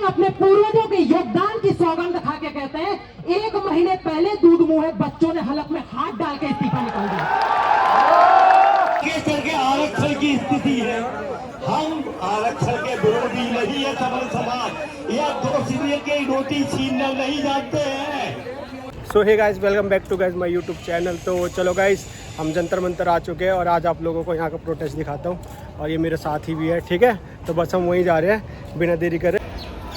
अपने पूर्वजों के योगदान की सौगंध खा के कहते हैं, 1 महीने पहले दूध मुंह बच्चों ने हलक में हाथ डाल के इस्तीफा निकाल दिया। केसर के आरक्षण की स्थिति है, हम आरक्षण के विरोधी नहीं है सबल समाज, या 2 सीनियर की रोटी छीनना नहीं जानते हैं। So hey guys, welcome back to guys my YouTube channel. तो चलो गाइस, हम जंतर मंतर आ चुके हैं और आज आप लोगों को यहाँ का प्रोटेस्ट दिखाता हूँ और ये मेरे साथी भी है, ठीक है। तो बस हम वहीं जा रहे हैं बिना देरी करे।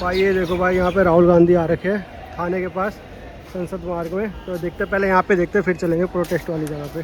भाई ये देखो भाई, यहाँ पे राहुल गांधी आ रखे हैं थाने के पास संसद मार्ग में। तो देखते पहले यहाँ पे देखते, फिर चलेंगे प्रोटेस्ट वाली जगह पे।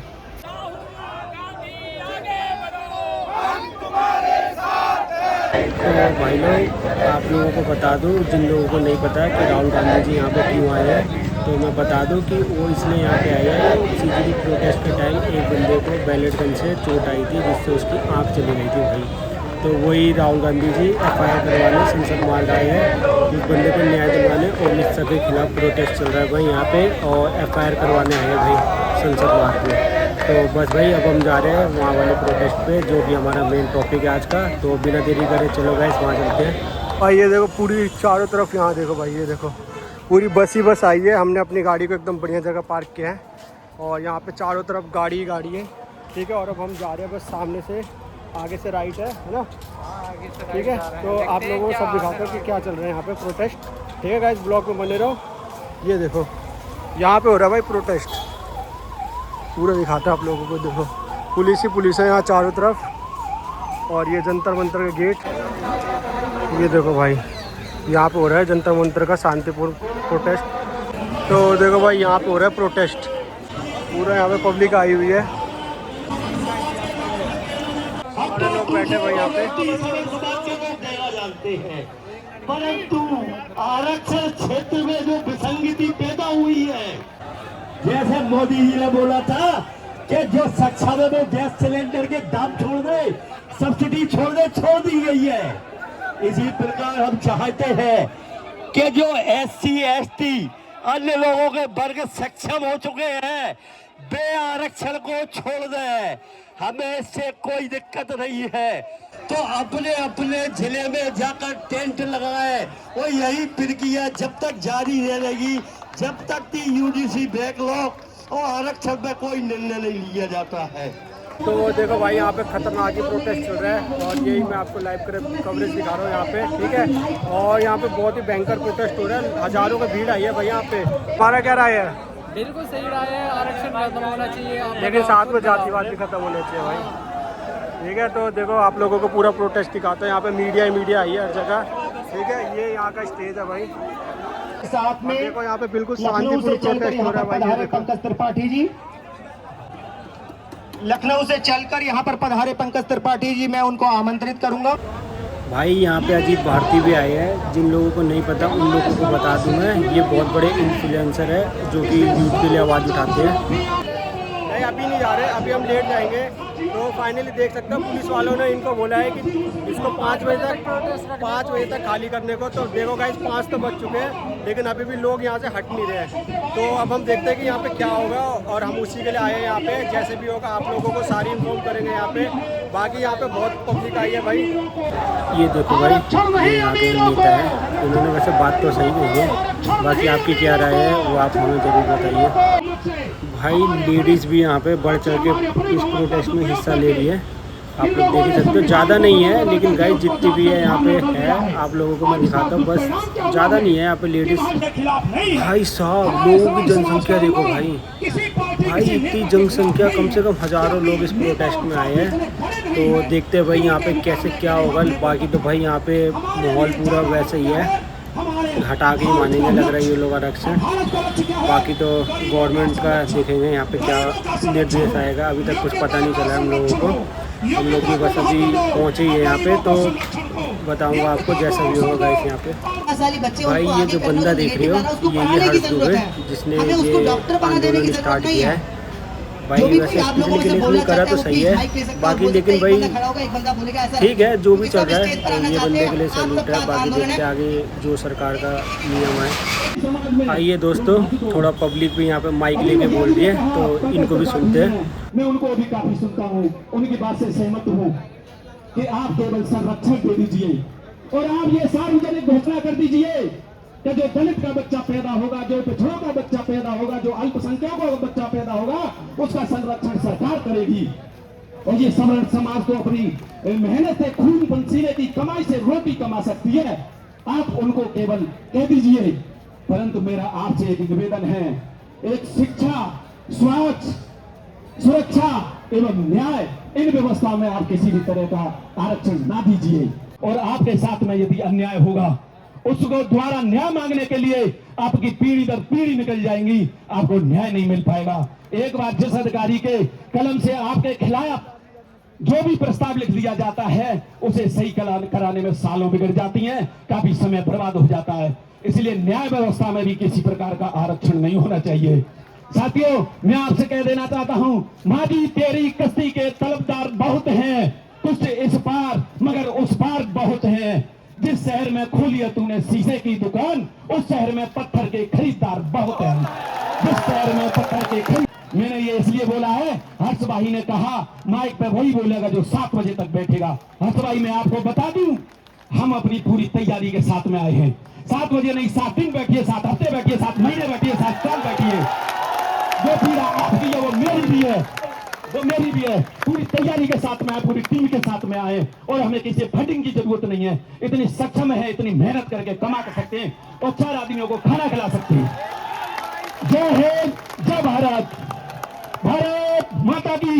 तो भाई लोग, आप लोगों को बता दूं, जिन लोगों को नहीं पता है कि राहुल गांधी जी यहाँ पे क्यों आए हैं, तो मैं बता दूं कि वो इसलिए यहाँ पे आए हैं। सीजीडी प्रोटेस्ट के टाइम एक बंदे को बैलेट गन से चोट आई थी, जिससे उसकी आँख चली गई थी भाई। तो वही राहुल गांधी जी FIR करवाने संसद मार्ग आए हैं, उस बंदे को न्याय दिलवाने और मिनिस्टर के खिलाफ प्रोटेस्ट चल रहा है भाई यहाँ पे, और FIR करवाने आए हैं भाई संसद मार्ग में। तो बस भाई, अब हम जा रहे हैं वहाँ वाले प्रोटेस्ट पे, जो कि हमारा मेन टॉपिक है आज का। तो बिना देरी करे चलो गाइस, वहाँ चलते हैं। भाई ये देखो, पूरी चारों तरफ यहाँ देखो भाई, ये देखो पूरी बस ही बस आई है। हमने अपनी गाड़ी को एकदम बढ़िया जगह पार्क किया है और यहाँ पे चारों तरफ गाड़ी ही गाड़ी है, ठीक है। और अब हम जा रहे हैं बस सामने से, आगे से राइट है ना, ठीक है। तो आप लोगों को सब दिखाते हैं कि क्या चल रहा है यहाँ पे प्रोटेस्ट, ठीक है गाइस। ब्लॉग में बने रहो। ये देखो यहाँ पे हो रहा है भाई प्रोटेस्ट, पूरा दिखाता है आप लोगों को। देखो पुलिस ही पुलिस है यहाँ चारों तरफ, और ये जंतर मंतर का गेट। ये देखो भाई, यहाँ पे हो रहा है जंतर मंतर का शांतिपूर्ण प्रोटेस्ट। तो देखो भाई, यहाँ पे हो रहा है प्रोटेस्ट, पूरा यहाँ पे पब्लिक आई हुई है, सारे लोग बैठे भाई यहाँ पे। जानते हैं, परंतु आरक्षण क्षेत्र में जो विसंगति पैदा हुई है, जैसे मोदी जी ने बोला था कि जो सक्षम में गैस सिलेंडर के दाम छोड़ दे, सब्सिडी छोड़ दे, छोड़ दी गई है। इसी प्रकार हम चाहते हैं कि जो SC ST अन्य लोगों के वर्ग सक्षम हो चुके हैं, वे आरक्षण को छोड़ दें, हमें इससे कोई दिक्कत नहीं है। तो अपने अपने जिले में जाकर टेंट लगाए, और यही प्रक्रिया जब तक जारी रहेगी, जब तक कि UGC बैकलॉग और आरक्षण में कोई निर्णय नहीं लिया जाता है। तो देखो भाई, यहाँ पे खतरनाक ही प्रोटेस्ट चल रहा है और यही मैं आपको लाइव कवरेज दिखा रहा हूँ यहाँ पे, ठीक है। और यहाँ पे बहुत ही भयंकर प्रोटेस्ट हो रहा है, हजारों की भीड़ आई है भाई यहाँ पे। हमारा क्या राय है? बिल्कुल सही राय है, आरक्षण खत्म होना चाहिए, लेकिन साथ में जातिवाद भी खत्म होना चाहिए भाई, ठीक है। तो देखो आप लोगों को पूरा प्रोटेस्ट दिखाता है। यहाँ पे मीडिया आई है हर जगह, ठीक है। ये यहाँ का स्टेज है भाई, साथ में देखो यहाँ पे बिल्कुल शांतिपूर्ण प्रोटेस्ट हो रहा है भाई। पंकज त्रिपाठी जी, लखनऊ से चलकर यहाँ पर पधारे पंकज त्रिपाठी जी, मैं उनको आमंत्रित करूंगा। भाई यहाँ पे अजीत भारती भी आए हैं, जिन लोगों को नहीं पता उन लोगों को बता दूँ मैं। ये बहुत बड़े इन्फ्लुएंसर है जो कि यूथ के लिए आवाज़ उठाते हैं। नहीं, अभी नहीं जा रहे, अभी हम लेट जाएंगे। तो फाइनली देख सकते हो, पुलिस वालों ने इनको बोला है कि इसको 5 बजे तक खाली करने को। तो देखो गाइस, 5 तो बज चुके हैं, लेकिन अभी भी लोग यहाँ से हट नहीं रहे हैं। तो अब हम देखते हैं कि यहाँ पे क्या होगा, और हम उसी के लिए आए हैं यहाँ पे। जैसे भी होगा आप लोगों को सारी इन्फॉर्म करेंगे यहाँ पे। बाकी यहाँ पे बहुत पब्लिक आई है भाई। ये देखो भाई, ये यहाँ के नेता है, उन्होंने वैसे बात तो सही कही है। बाकी आपकी क्या राय है वो आप हमें जरूर बताइए। भाई लेडीज़ भी यहाँ पे बढ़ चढ़ के इस प्रोटेस्ट में हिस्सा ले रही है, आप लोग देख ही सकते हो। ज़्यादा नहीं है, लेकिन गाइस जितनी भी है यहाँ पे है, आप लोगों को मैं दिखाता हूँ। बस ज़्यादा नहीं है यहाँ पे लेडीज़। भाई साहब, लोगों की जनसंख्या देखो भाई, इतनी जनसंख्या, कम से कम हज़ारों लोग इस प्रोटेस्ट में आए हैं। तो देखते हैं भाई यहाँ पे कैसे क्या होगा। बाकी तो भाई यहाँ पे माहौल पूरा वैसे ही है, हटा के ही मानेंगे लग रहा है ये लोग आरक्षण। बाकी तो गवर्नमेंट का देखेंगे यहाँ पे क्या निर्देश आएगा। अभी तक कुछ पता नहीं चला है हम लोगों को, हम लोग भी बस अभी पहुँचे ही है यहाँ पे। तो बताऊंगा आपको जैसा भी होगा गाइस यहाँ पे। भाई ये जो बंदा देख रहे हो, ये हर्ष दुबे, जिसने ये आंदोलन स्टार्ट किया है भाई। वैसे स्पेशली के लिए करा तो सही है, बाकी लेकिन भाई ठीक है जो भी चल रहा है, ये बंदे के लिए सैल्यूट है। बाकी देखते आगे जो सरकार का नियम है। आइए दोस्तों, थोड़ा पब्लिक भी यहाँ पे माइक लेके बोल रही है, तो इनको भी सुनते हैं। मैं उनको भी काफी सुनता हूँ, उनकी बात से सहमत हूँ कि आप केवल संरक्षण दे दीजिए, और आप ये सार्वजनिक घोषणा कर दीजिए कि जो दलित का बच्चा पैदा होगा, जो पिछड़ों का बच्चा पैदा होगा, जो अल्पसंख्यकों का बच्चा पैदा होगा, उसका संरक्षण सरकार करेगी। और ये सवर्ण समाज तो अपनी मेहनत से, खून पसीने की कमाई से रोटी कमा सकती है, आप उनको केवल कह दीजिए। परंतु मेरा आपसे एक निवेदन है, एक शिक्षा, स्वास्थ्य, सुरक्षा एवं न्याय, इन व्यवस्थाओं में आप किसी भी तरह का आरक्षण ना दीजिए। और आपके साथ में यदि अन्याय होगा, उसको द्वारा न्याय मांगने के लिए आपकी पीढ़ी दर पीढ़ी निकल जाएंगी, आपको न्याय नहीं मिल पाएगा। एक बार जिस अधिकारी के कलम से आपके खिलाफ जो भी प्रस्ताव लिख दिया जाता है, उसे सही कराने में सालों बिगड़ जाती हैं, काफी समय बर्बाद हो जाता है। इसलिए न्याय व्यवस्था में भी किसी प्रकार का आरक्षण नहीं होना चाहिए। साथियों, मैं आपसे कह देना चाहता हूं, मादी तेरी कश्ती के तलबदार बहुत हैं, कुछ इस पार मगर उस पार बहुत हैं। जिस शहर में खोली है तूने शीशे की दुकान, उस शहर में पत्थर के खरीदार बहुत हैं। जिस शहर में पत्थर के खरीद, मैंने ये इसलिए बोला है, हर्ष भाई ने कहा माइक पे वही बोलेगा जो 7 बजे तक बैठेगा। हर्ष भाई, मैं आपको बता दूं, हम अपनी पूरी तैयारी के साथ में आए हैं। 7 बजे नहीं, 7 दिन बैठिए, 7 हफ्ते बैठिए, 7 महीने बैठिए, 7 साल बैठिए। जो पीड़ा आपकी है वो मेरी भी है, वो मेरी भी है। पूरी तैयारी के साथ में आए, पूरी टीम के साथ में आए, और हमें किसी फंडिंग की जरूरत नहीं है। इतनी सक्षम है, इतनी मेहनत करके कमा कर सकते हैं और 4 आदमियों को खाना खिला सकते हैं। जय हिंद, जय भारत, भारत माता की।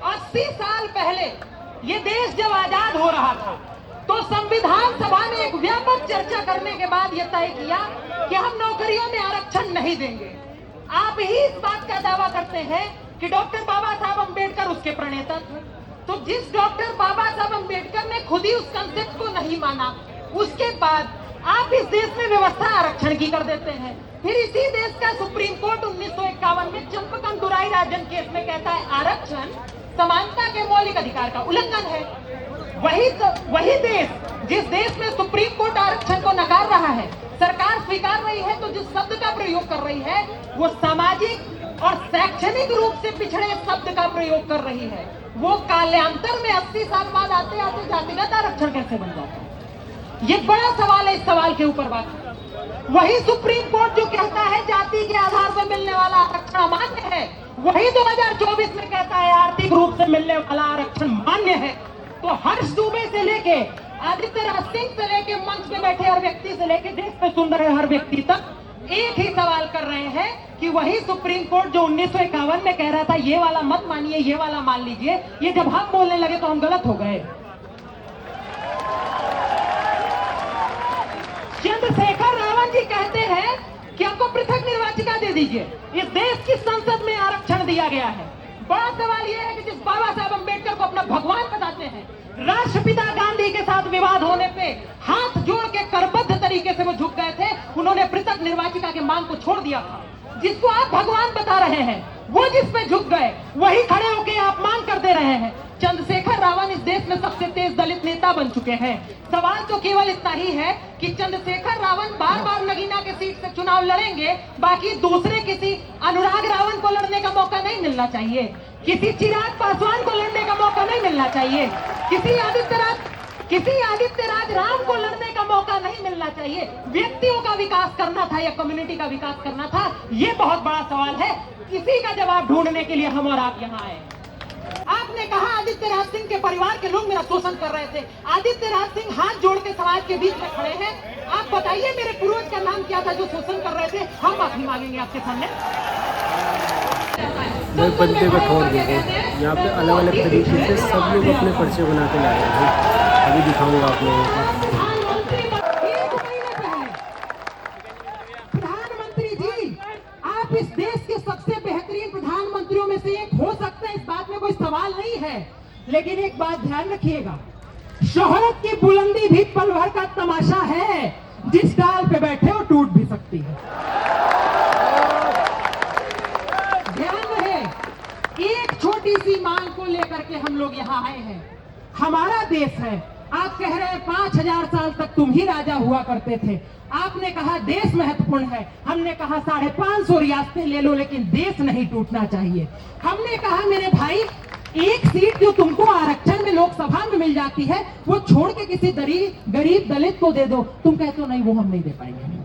80 साल पहले ये देश जब आजाद हो रहा था, तो संविधान सभा ने एक व्यापक चर्चा करने के बाद यह तय किया कि हम नौकरियों में आरक्षण नहीं देंगे। आप ही इस बात का दावा करते हैं कि डॉक्टर बाबा साहब अंबेडकर उसके प्रणेता थे। तो जिस डॉक्टर बाबा साहब अंबेडकर ने खुद ही उस कंसेप्ट को नहीं माना, उसके बाद आप इस देश में व्यवस्था आरक्षण की कर देते हैं। फिर इसी देश का सुप्रीम कोर्ट 1951 में चंपकंदुराई राजन केस में कहता है आरक्षण समानता के मौलिक अधिकार का उल्लंघन है। वही देश, जिस देश में सुप्रीम कोर्ट आरक्षण को नकार रहा है, सरकार स्वीकार रही है, तो जिस शब्द का प्रयोग कर रही है वो सामाजिक और शैक्षणिक रूप से पिछड़े शब्द का प्रयोग कर रही है। वो कालांतर में 80 साल बाद आते आते जातिगत आरक्षण कैसे बन जाता है? ये बड़ा सवाल है। इस सवाल के ऊपर बात, वही सुप्रीम कोर्ट जो कहता है जाति के आधार पर मिलने वाला आरक्षण अमान्य है, वही 2024 में कहता है आर्थिक रूप से मिलने वाला आरक्षण मान्य है। तो हर्ष दुबे से लेके आदित्य राज सिंह से लेके मंच पे बैठे हर व्यक्ति से लेके देश पे सुन रहे हर व्यक्ति तक एक ही सवाल कर रहे हैं कि वही सुप्रीम कोर्ट जो 1951 में कह रहा था ये वाला मत मानिए, ये वाला मान लीजिए, ये जब हम बोलने लगे तो हम गलत हो गए। चंद्रशेखर रावण जी कहते हैं कि हमको पृथक निर्वाचिका दे दीजिए। इस देश की संसद में आरक्षण दिया गया है। बड़ा सवाल यह है कि जिस बाबा साहब अंबेडकर को अपना भगवान बताते हैं, राष्ट्रपिता गांधी के साथ विवाद होने पे हाथ जोड़ के करबद्ध तरीके से वो झुक गए थे, उन्होंने पृथक निर्वाचिका के मांग को छोड़ दिया था। जिसको आप भगवान बता रहे हैं, वो जिस पे झुक गए, वही खड़े होके आप मांग कर दे रहे हैं। चंद्रशेखर रावण इस देश में सबसे तेज दलित नेता बन चुके हैं। सवाल तो केवल इतना ही है कि चंद्रशेखर रावण बार बार नगीना के सीट से चुनाव लड़ेंगे, बाकी दूसरे किसी अनुराग रावण को लड़ने का मौका नहीं मिलना चाहिए, किसी चिराग पासवान को लड़ने का मौका नहीं मिलना चाहिए, किसी आदित्य राज राम को लड़ने का मौका नहीं मिलना चाहिए। व्यक्तियों का विकास करना था या कम्युनिटी का विकास करना था, ये बहुत बड़ा सवाल है। इसी का जवाब ढूंढने के लिए हम और आप यहाँ आए। आपने कहा आदित्य राज सिंह के परिवार के लोग मेरा शोषण कर रहे थे। आदित्य राज सिंह हाथ जोड़ के समाज के बीच में खड़े हैं। आप बताइए मेरे पूर्वज का नाम क्या था जो शोषण कर रहे थे? हम माफी मांगेंगे आपके सामने। बंदे को छोड़ देंगे। यहाँ पे अलग अलग तरीके से सब लोग अपने पर्चे बना के लाए हैं। अभी दिखाऊंगा आप लोगों को। प्रधानमंत्री जी, आप इस देश के सबसे बेहतरीन प्रधानमंत्रियों में से एक हो सकते हैं, इस बात में कोई सवाल नहीं है। लेकिन एक बात ध्यान रखिएगा, शोहरत की बुलंदी भी पल भर का तमाशा है, जिस डाल पे बैठे वो टूट भी सकती है। ध्यान रहे, एक छोटी सी मांग को लेकर के हम लोग यहाँ आए हैं। हमारा देश है। आप कह रहे हैं 5000 साल तक तुम ही राजा हुआ करते थे। आपने कहा देश महत्वपूर्ण है, हमने कहा 550 रियासतें ले लो, लेकिन देश नहीं टूटना चाहिए। हमने कहा मेरे भाई एक सीट जो तुमको आरक्षण में लोकसभा में मिल जाती है वो छोड़ के किसी गरीब दलित को दे दो, तुम कहते हो नहीं वो हम नहीं दे पाएंगे।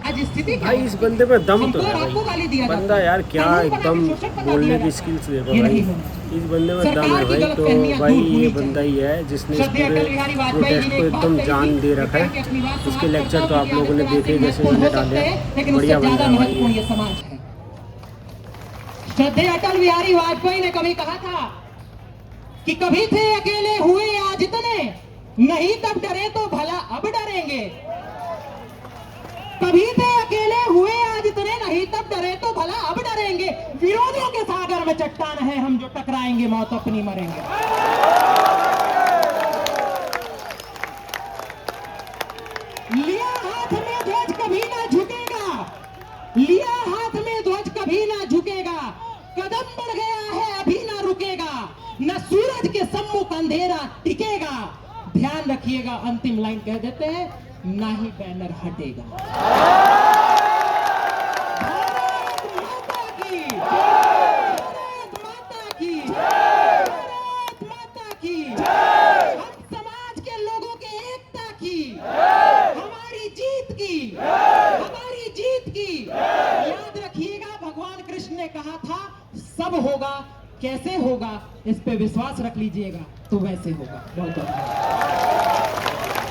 आज स्थिति क्या भाई है? इस बंदे में दम तो है आपको गाली भाई, दिया बंदा यार क्या एकदम बोलने की स्किल्स देखो भाई, इस बंदे में दम है भाई। तो भाई ये बंदा ही है जिसने इस पूरे प्रोटेस्ट को एकदम जान दे रखा है। इसके लेक्चर तो आप लोगों ने देखे जैसे मैंने डाले, बढ़िया बंदा है भाई ये। ये समाज है। श्रद्धेय अटल बिहारी वाजपेयी ने कभी कहा था कि कभी थे अकेले हुए आज इतने, नहीं तब डरे तो भला अब डरेंगे। कभी थे अकेले हुए आज इतने, नहीं तब डरे तो भला अब डरेंगे। विरोधियों के सागर में चट्टान है हम, जो टकराएंगे मौत अपनी मरेंगे। लिया हाथ में ध्वज कभी ना झुकेगा, लिया हाथ में ध्वज कभी ना झुकेगा। कदम बढ़ गया है अभी ना रुकेगा, न सूरज के सम्मुख अंधेरा टिकेगा। ध्यान रखिएगा, अंतिम लाइन कह देते हैं, ना ही बैनर हटेगा। भारत माता की, भारत माता की, भारत माता की। हम समाज के लोगों के एकता की, हमारी जीत की, हमारी जीत की। याद रखिएगा, भगवान कृष्ण ने कहा था सब होगा, कैसे होगा इस पे विश्वास रख लीजिएगा तो वैसे होगा। बहुत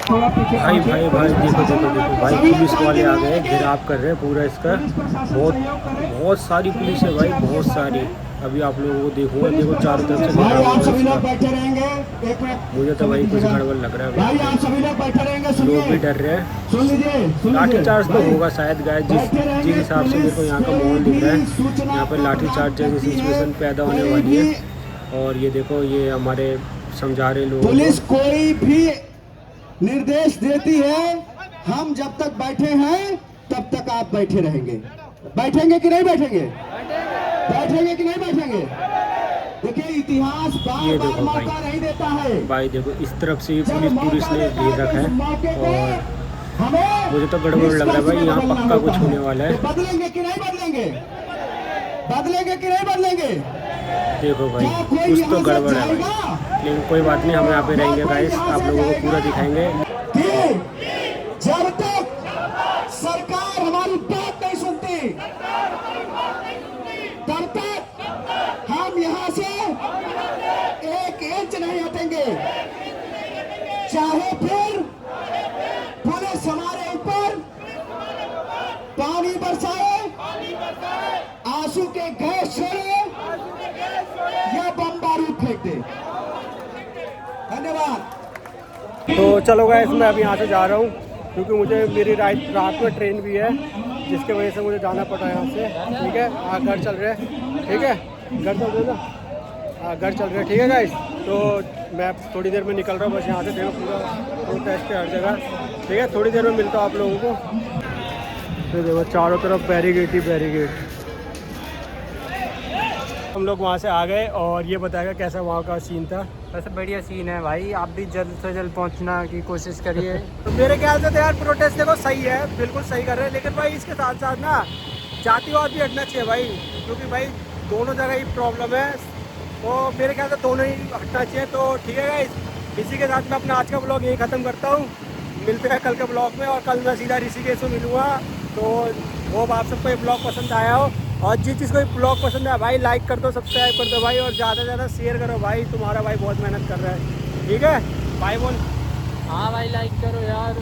थोड़ा पीछे भाई भाई भाई देखो देखो देखो भाई, पुलिस वाले आ गए, घेराव कर रहे हैं पूरा इसका। बहुत सारी पुलिस है भाई, बहुत सारी। अभी आप लोगों को देखो देखो चारों तरफ से भाई घेराव आप सभी है लोग इसका। बैठे रहेंगे, एक मिनट। मुझे तो भाई कुछ गड़बड़ लग रहा है भाई भाई, आप सभी लोग बैठे रहेंगे, सुनिए, लोग भी डर रहे हैं। सुन लीजिए। लाठीचार्ज तो भाई, होगा शायद गाय, जिस हिसाब से देखो यहाँ का माहौल दिख रहा है, यहाँ पर लाठीचार्ज जैसी सिचुएशन पैदा होने वाली है। और ये देखो ये हमारे समझा रहे लोग, पुलिस कोई भी निर्देश देती है, हम जब तक बैठे हैं तब तक आप बैठे रहेंगे। बैठेंगे कि नहीं बैठेंगे? बैठेंगे कि नहीं बैठेंगे? देखिए इतिहास ये बार देखो बार भाई। मौका नहीं देता है। भाई देखो इस तरफ से पुलिस ने घेर रखा है और हमें मुझे तो गड़बड़ लग रहा है भाई, यहाँ पक्का कुछ होने वाला है। तो बदलेंगे कि नहीं बदलेंगे? बदलेंगे कि नहीं बदलेंगे? देखो भाई क्या कोई कुछ यहाँ तो से गड़बड़ है भाई, जाएगा? लेकिन कोई बात नहीं, हम यहाँ पे रहेंगे गाइस, आप लोगों को पूरा दिखाएंगे। कि जब तक सरकार हमारी बात नहीं सुनती तब तक हम यहाँ से एक इंच नहीं हटेंगे, चाहे फिर पुलिस हमारे ऊपर पानी बरसाए, आंसू के गैस छोड़े या बम बारूद फेंक दे। धन्यवाद। तो चलो गाइस, मैं अभी यहाँ से जा रहा हूँ क्योंकि मुझे मेरी रात में ट्रेन भी है, जिसके वजह से मुझे जाना पड़ा यहाँ से। ठीक है, घर चल रहे हैं, ठीक है, घर चल रहे ना, हाँ घर चल रहे हैं, ठीक है गाइस। तो मैं थोड़ी देर में निकल रहा हूँ बस यहाँ से, देखो पूरा प्रोटेस्ट है हर जगह, ठीक है। थोड़ी देर में मिलता हूँ आप लोगों को। तो देखो चारों तरफ बैरिकेड ही बैरिकेड। हम लोग वहाँ से आ गए और ये बताएगा कैसा वहाँ का सीन था। वैसे बढ़िया सीन है भाई, आप भी जल्द से जल्द पहुंचना की कोशिश करिए। तो मेरे ख्याल से तो यार प्रोटेस्ट देखो सही है, बिल्कुल सही कर रहे हैं, लेकिन भाई इसके साथ साथ ना जातिवाद भी हटना चाहिए भाई, क्योंकि भाई दोनों जगह ही प्रॉब्लम है। तो मेरे ख्याल से दोनों ही हटना चाहिए। तो ठीक है गाइस, इसी के साथ मैं अपना आज का ब्लॉग यही ख़त्म करता हूँ। मिलते हैं कल के ब्लॉग में, और कल मैं सीधा ऋषिकेश से मिलूँगा। तो होप आप सबको ये ब्लॉग पसंद आया हो, और जिस चीज़ को ब्लॉग पसंद है भाई लाइक कर दो, सब्सक्राइब कर दो भाई, और ज़्यादा से ज़्यादा शेयर करो भाई, तुम्हारा भाई बहुत मेहनत कर रहा है। ठीक है भाई बोल। हाँ भाई लाइक करो यार।